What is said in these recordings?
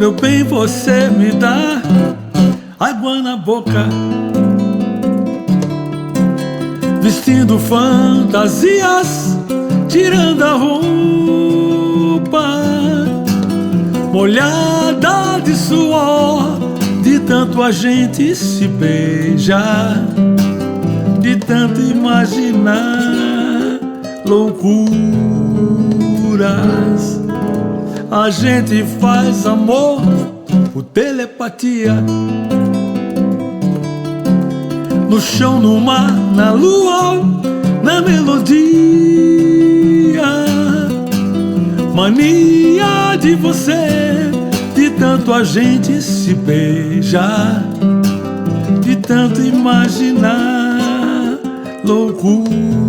meu bem, você me dá água na boca, vestindo fantasias, tirando a roupa molhada de suor, de tanto a gente se beijar, de tanto imaginar loucuras. A gente faz amor por telepatia, no chão, no mar, na lua, na melodia. Mania de você, de tanto a gente se beijar, de tanto imaginar loucuras.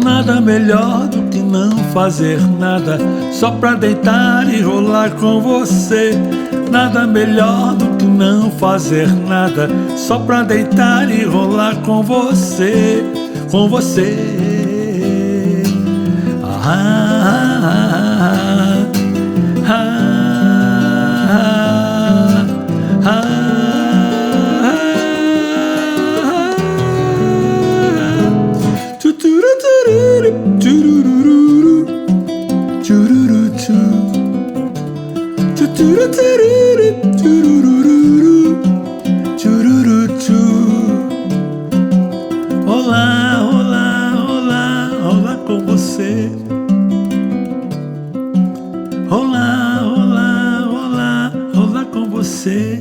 Nada melhor do que não fazer nada, só pra deitar e rolar com você. Nada melhor do que não fazer nada, só pra deitar e rolar com você, com você. Olá, olá, olá, olá com você. Olá, olá, olá, olá com você.